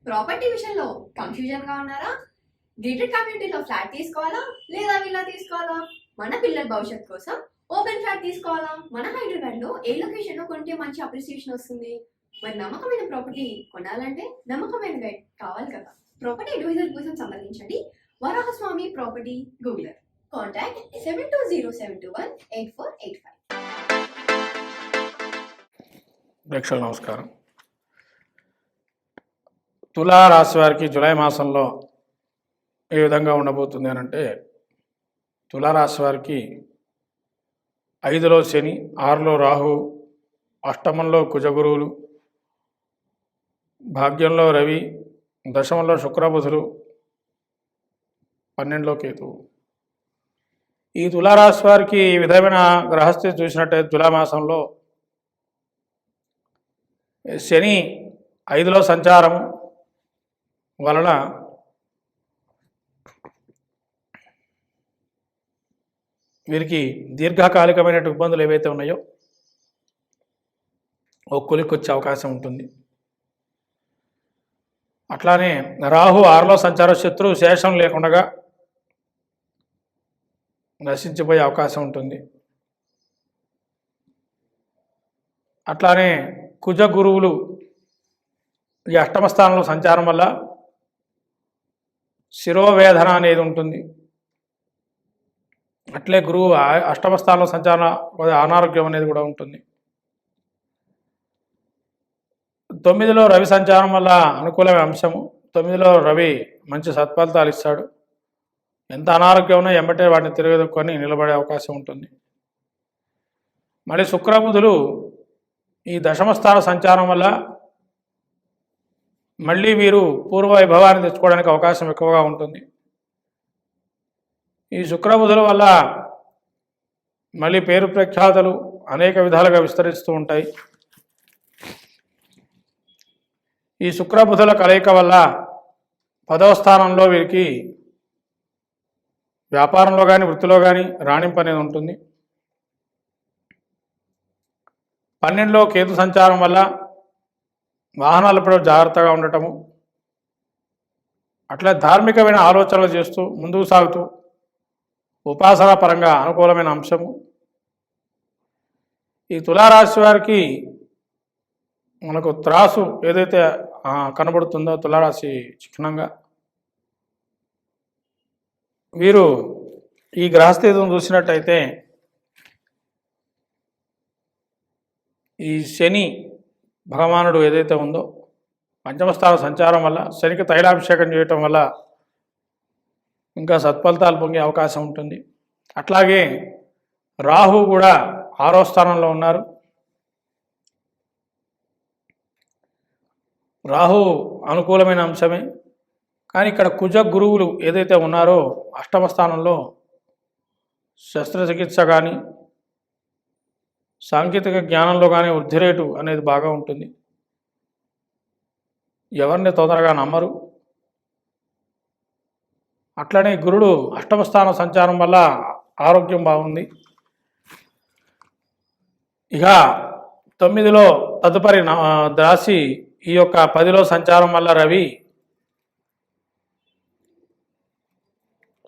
Property విషయంలో confusion గా ఉన్నారా? గేటెడ్ కమ్యూనిటీలో ఫ్లాట్ తీసుకోవాలా లేదా విల్లా తీసుకోవాలా? మన పిల్లల భవిష్యత్ కోసం ఓపెన్ ఫ్లాట్ తీసుకోవాలా? మన హైదరాబాద్ లో ఏ లొకేషన్ లో కొంటే మంచి అప్రిసియేషన్ వస్తుంది? మరి నమ్మకమైన ప్రాపర్టీ కొనాలంటే నమ్మకమైన గైడ్ కావాలి కదా. ప్రాపర్టీ అడ్వైజర్ కోసం సంబంధించండి వరాహస్వామి ప్రాపర్టీ గూగులర్. కాంటాక్ట్ 7207218485. ప్రేక్షకులకు నమస్కారం. తులా రాశి వారికి జూలై మాసంలో ఏ విధంగా ఉండబోతుంది అని అంటే, తులారాశి వారికి 5లో శని, 6లో రాహు, అష్టమంలో కుజగురువులు, భాగ్యంలో రవి, దశమంలో శుక్రబుధులు, 12లో కేతువు. ఈ తులారాశి వారికి ఈ విధమైన గ్రహస్థితి చూసినట్టయితే తులామాసంలో శని 5లో సంచారం వలన వీరికి దీర్ఘకాలికమైన ఇబ్బందులు ఏవైతే ఉన్నాయో ఓ కొలిక్కొచ్చే అవకాశం ఉంటుంది. అట్లానే రాహు 6లో సంచార శత్రువు శేషం లేకుండా నశించిపోయే అవకాశం ఉంటుంది. అట్లానే కుజ గురువులు ఈ అష్టమ స్థానంలో సంచారం వల్ల శిరోవేదన అనేది ఉంటుంది. అట్లే గురువు అష్టమ స్థానంలో సంచారం అనారోగ్యం అనేది కూడా ఉంటుంది. 9లో రవి సంచారం వల్ల అనుకూలమైన అంశము. 9లో రవి మంచి సత్ఫలితాలు ఇస్తాడు. ఎంత అనారోగ్యం ఉన్నా ఎంబటే వాటిని తిరగదొక్కొని నిలబడే అవకాశం ఉంటుంది. మళ్ళీ శుక్రబుధులు ఈ దశమస్థాన సంచారం వల్ల మళ్ళీ వీరు పూర్వ వైభవాన్ని తెచ్చుకోవడానికి అవకాశం ఎక్కువగా ఉంటుంది. ఈ శుక్రబుధుల వల్ల మళ్ళీ పేరు ప్రఖ్యాతలు అనేక విధాలుగా విస్తరిస్తూ ఉంటాయి. ఈ శుక్రబుధుల కలయిక వల్ల 10వ స్థానంలో వీరికి వ్యాపారంలో కానీ వృత్తిలో కానీ రాణింపు అనేది ఉంటుంది. 12లో కేతు సంచారం వల్ల వాహనాలపై జాగ్రత్తగా ఉండటము, అట్లా ధార్మికమైన ఆలోచనలు చేస్తూ ముందుకు సాగుతూ ఉపాసనా పరంగా అనుకూలమైన అంశము. ఈ తులారాశి వారికి మనకు త్రాసు ఏదైతే కనబడుతుందో తులారాశి చిహ్నంగా వీరు ఈ గ్రహస్థితిని చూసినట్టయితే ఈ శని భగవానుడు ఏదైతే ఉందో పంచమస్థాన సంచారం వల్ల శనికి తైలాభిషేకం చేయటం వల్ల ఇంకా సత్ఫలితాలు పొంగే అవకాశం ఉంటుంది. అట్లాగే రాహు కూడా 6వ స్థానంలో ఉన్నారు. రాహు అనుకూలమైన అంశమే, కానీ ఇక్కడ కుజ గురువులు ఏదైతే ఉన్నారో అష్టమ స్థానంలో శస్త్రచికిత్స కానీ సాంకేతిక జ్ఞానంలో కానీ వృద్ధి రేటు అనేది బాగా ఉంటుంది. ఎవరిని తొందరగా నమ్మరు. అట్లనే గురుడు అష్టమ స్థాన సంచారం వల్ల ఆరోగ్యం బాగుంది. ఇక 9లో తదుపరి రాశి ఈ యొక్క 10లో సంచారం వల్ల రవి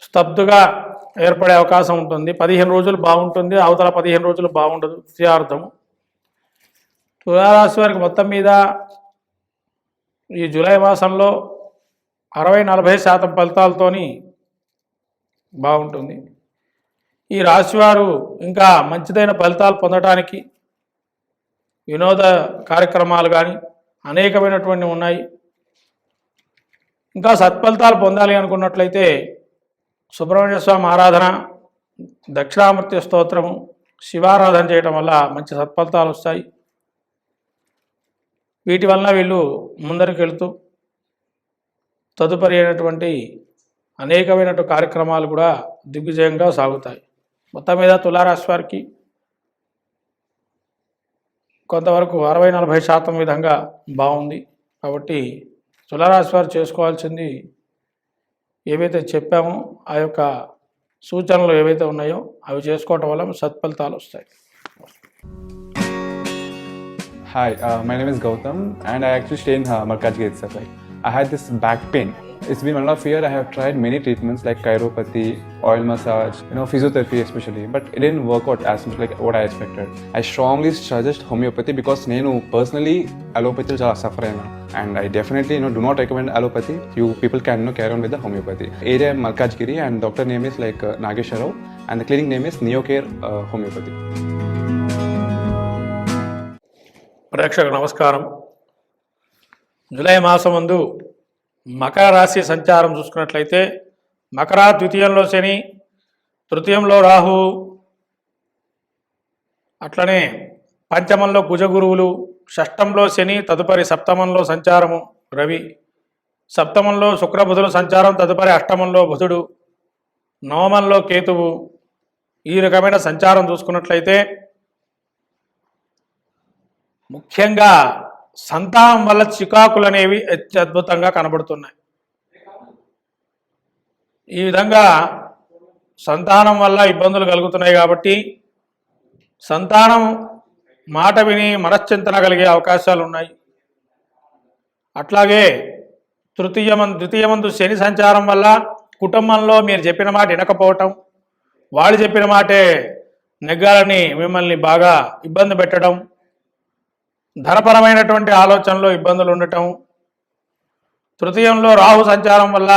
స్తబ్దుగా ఏర్పడే అవకాశం ఉంటుంది. 15 రోజులు బాగుంటుంది, అవతల 15 రోజులు బాగుండదు. ద్వితీయార్థము. తులారాశి వారికి మొత్తం మీద ఈ జూలై మాసంలో 60-40% ఫలితాలతోని బాగుంటుంది. ఈ రాశివారు ఇంకా మంచిదైన ఫలితాలు పొందడానికి వినోద కార్యక్రమాలు కానీ అనేకమైనటువంటి ఉన్నాయి. ఇంకా సత్ఫలితాలు పొందాలి అనుకున్నట్లయితే సుబ్రహ్మణ్య స్వామి ఆరాధన, దక్షిణామూర్తి స్తోత్రము, శివారాధన చేయటం వల్ల మంచి సత్ఫలితాలు వస్తాయి. వీటి వలన వీళ్ళు ముందరికి వెళుతూ తదుపరి అయినటువంటి అనేకమైనటువంటి కార్యక్రమాలు కూడా దిగ్విజయంగా సాగుతాయి. మొత్తం మీద తులారాశి వారికి కొంతవరకు 60-40% విధంగా బాగుంది. కాబట్టి తులారాశి వారు చేసుకోవాల్సింది ఏవైతే చెప్పామో ఆ యొక్క సూచనలు ఏవైతే ఉన్నాయో అవి చేసుకోవటం వల్ల సత్ఫలితాలు వస్తాయి. Hi, my name is Gautam and I actually stay in Markaj Gate, sir. I had this back pain. It's been 1.5 years. I have tried many treatments like chiropathy, oil massage, physiotherapy especially, but it didn't work out as much like what I expected. I strongly suggest homeopathy because నేను personally allopathy చాలా suffer అయినా, and I definitely do not recommend allopathy. You people can carry on with the homeopathy. Area Malkajgiri, and doctor name is like Nageshwar Rao, and the clinic name is Neocare Homeopathy. ప్రేక్షకులకు నమస్కారం. July మాసం ముందు మకర రాశి సంచారం చూసుకున్నట్లయితే మకర ద్వితీయంలో శని, తృతీయంలో రాహు, అట్లనే పంచమంలో కుజగురువులు, షష్టంలో శని, తదుపరి సప్తమంలో సంచారము రవి, సప్తమంలో శుక్రబుధుల సంచారం, తదుపరి అష్టమంలో బుధుడు, నవమంలో కేతువు. ఈ రకమైన సంచారం చూసుకున్నట్లయితే ముఖ్యంగా సంతానం వల్ల చికాకులు అనేవి అత్యద్భుతంగా కనబడుతున్నాయి. ఈ విధంగా సంతానం వల్ల ఇబ్బందులు కలుగుతున్నాయి కాబట్టి సంతానం మాట విని మనశ్చింతన కలిగే అవకాశాలు ఉన్నాయి. అట్లాగే ద్వితీయమందు శని సంచారం వల్ల కుటుంబంలో మీరు చెప్పిన మాట వినకపోవటం, వాళ్ళు చెప్పిన మాటే నెగ్గాలని మిమ్మల్ని బాగా ఇబ్బంది పెట్టడం, ధనపరమైనటువంటి ఆలోచనలో ఇబ్బందులు ఉండటం, తృతీయంలో రాహు సంచారం వల్ల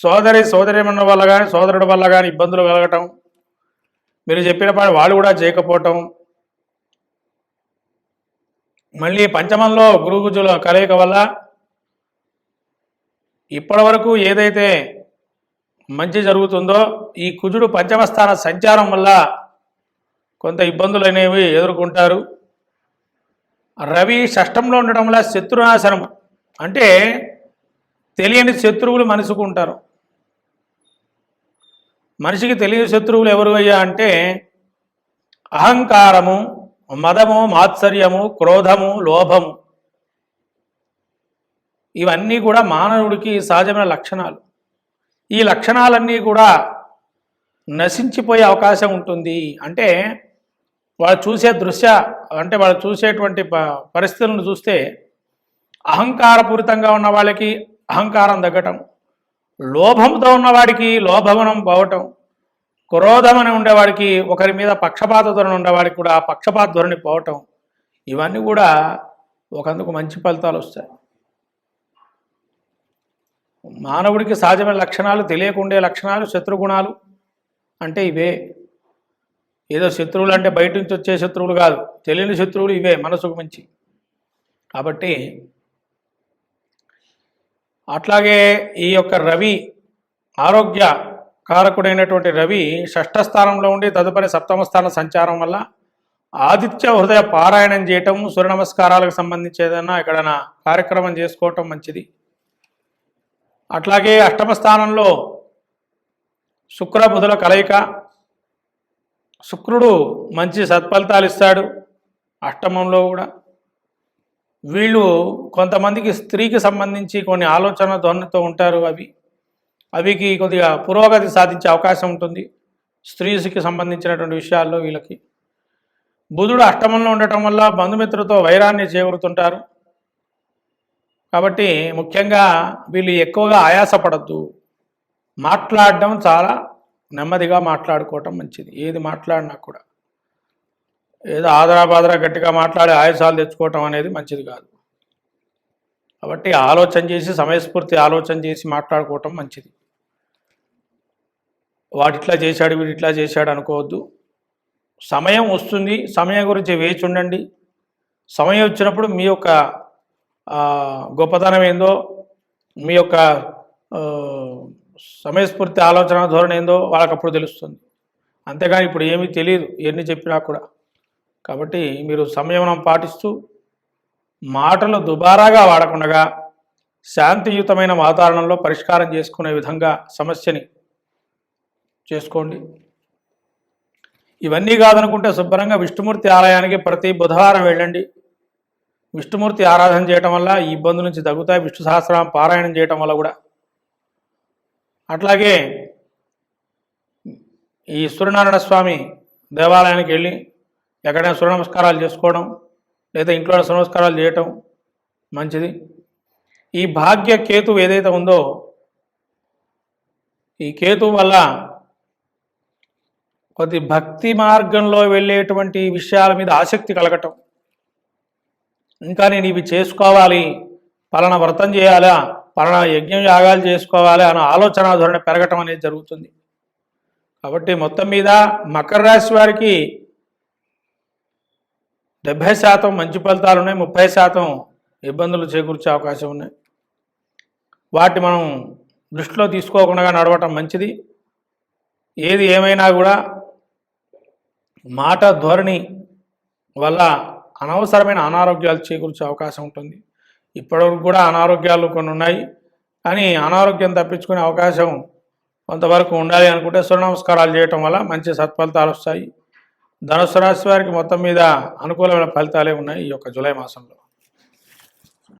సోదరిమణుల వల్ల కానీ సోదరుడి వల్ల కానీ ఇబ్బందులు కలగటం, మీరు చెప్పిన పని వాళ్ళు కూడా చేయకపోవటం, మళ్ళీ పంచమంలో గురుగుజుల కలయిక వల్ల ఇప్పటి వరకు ఏదైతే మంచి జరుగుతుందో ఈ కుజుడు పంచమస్థాన సంచారం వల్ల కొంత ఇబ్బందులు అనేవి ఎదుర్కొంటారు. రవి షష్టంలో ఉండడం వల్ల శత్రునాశనం, అంటే తెలియని శత్రువులు మనిషికి ఉంటారు. మనిషికి తెలియని శత్రువులు ఎవరు అయ్యా అంటే అహంకారము, మదము, మాత్సర్యము, క్రోధము, లోభము. ఇవన్నీ కూడా మానవుడికి సహజమైన లక్షణాలు. ఈ లక్షణాలన్నీ కూడా నశించిపోయే అవకాశం ఉంటుంది. అంటే వాళ్ళు చూసే అంటే వాళ్ళు చూసేటువంటి పరిస్థితులను చూస్తే అహంకారపూరితంగా ఉన్న వాళ్ళకి అహంకారం తగ్గటం, లోభంతో ఉన్నవాడికి లోభమనం పోవటం, క్రోధమని ఉండేవాడికి ఒకరి మీద పక్షపాత ధోరణి ఉండేవాడికి కూడా పక్షపాత ధోరణి పోవటం, ఇవన్నీ కూడా ఒకందుకు మంచి ఫలితాలు వస్తాయి. మానవుడికి సహజమైన లక్షణాలు, తెలియకుండే లక్షణాలు, శత్రుగుణాలు అంటే ఇవే. ఏదో శత్రువులు అంటే బయట నుంచి వచ్చే శత్రువులు కాదు, తెలియని శత్రువులు ఇవే మనసుకు మించి. కాబట్టి అట్లాగే ఈ యొక్క రవి, ఆరోగ్య కారకుడైనటువంటి రవి షష్ఠ స్థానంలో ఉండి తదుపరి సప్తమ స్థాన సంచారం వల్ల ఆదిత్య హృదయ పారాయణం చేయటం, సూర్య నమస్కారాలకు సంబంధించి ఏదైనా ఎక్కడైనా కార్యక్రమం చేసుకోవటం మంచిది. అట్లాగే అష్టమ స్థానంలో శుక్ర బుధుల కలయిక, శుక్రుడు మంచి సత్ఫలితాలు ఇస్తాడు. అష్టమంలో కూడా వీళ్ళు కొంతమందికి స్త్రీకి సంబంధించి కొన్ని ఆలోచన ధోరణితో ఉంటారు. అవికి కొద్దిగా పురోగతి సాధించే అవకాశం ఉంటుంది. స్త్రీకి సంబంధించినటువంటి విషయాల్లో వీళ్ళకి బుధుడు అష్టమంలో ఉండటం వల్ల బంధుమిత్రులతో వైరాన్ని చేకూరుతుంటారు. కాబట్టి ముఖ్యంగా వీళ్ళు ఎక్కువగా ఆయాసపడద్దు. మాట్లాడడం చాలా నెమ్మదిగా మాట్లాడుకోవటం మంచిది. ఏది మాట్లాడినా కూడా ఏదో ఆదరాబాదరా గట్టిగా మాట్లాడి ఆయాసాలు తెచ్చుకోవటం అనేది మంచిది కాదు. కాబట్టి ఆలోచన చేసి, సమయస్ఫూర్తి ఆలోచన చేసి మాట్లాడుకోవటం మంచిది. వాడిట్లా చేశాడు, వీడిట్లా చేశాడు అనుకోవద్దు. సమయం వస్తుంది, సమయం గురించి వేచి ఉండండి. సమయం వచ్చినప్పుడు మీ యొక్క గొప్పతనం ఏందో, మీ యొక్క సమయస్ఫూర్తి ఆలోచన ధోరణి ఏందో వాళ్ళకి అప్పుడు తెలుస్తుంది. అంతేగాని ఇప్పుడు ఏమీ తెలియదు ఎన్ని చెప్పినా కూడా. కాబట్టి మీరు సంయమనం పాటిస్తూ మాటలు దుబారాగా వాడకుండా శాంతియుతమైన వాతావరణంలో పరిష్కారం చేసుకునే విధంగా సమస్యని చేసుకోండి. ఇవన్నీ కాదనుకుంటే శుభ్రంగా విష్ణుమూర్తి ఆలయానికి ప్రతి బుధవారం వెళ్ళండి. విష్ణుమూర్తి ఆరాధన చేయటం వల్ల ఈ ఇబ్బందుల నుంచి తగ్గుతాయి. విష్ణు సహస్రనామ పారాయణం చేయటం వల్ల కూడా. అట్లాగే ఈ సూర్యనారాయణ స్వామి దేవాలయానికి వెళ్ళి ఎక్కడైనా సూర్య నమస్కారాలు చేసుకోవడం, లేదా ఇంట్లో సూర్య నమస్కారాలు చేయటం మంచిది. ఈ భాగ్య కేతు ఏదైతే ఉందో ఈ కేతు వల్ల కొద్ది భక్తి మార్గంలో వెళ్ళేటువంటి విషయాల మీద ఆసక్తి కలగటం, ఇంకా నేను ఇవి చేసుకోవాలి, పలానా వ్రతం చేయాలా, పలానా యజ్ఞం యాగాలు చేసుకోవాలి అన్న ఆలోచన ధోరణి పెరగటం అనేది జరుగుతుంది. కాబట్టి మొత్తం మీద మకర రాశి వారికి 70% మంచి ఫలితాలు ఉన్నాయి, 30% ఇబ్బందులు చేకూర్చే అవకాశం ఉన్నాయి. వాటి మనం దృష్టిలో తీసుకోకుండా నడవటం మంచిది. ఏది ఏమైనా కూడా మాట ధోరణి వల్ల అనవసరమైన అనారోగ్యాలు చేకూర్చే అవకాశం ఉంటుంది. ఇప్పటివరకు కూడా అనారోగ్యాలు కొన్ని ఉన్నాయి, కానీ అనారోగ్యం తప్పించుకునే అవకాశం కొంతవరకు ఉండాలి అనుకుంటే సూర్య నమస్కారాలు చేయటం వల్ల మంచి సత్ఫలితాలు వస్తాయి. ధనుసు రాశి వారికి మొత్తం మీద అనుకూలమైన ఫలితాలే ఉన్నాయి ఈ యొక్క జూలై మాసంలో.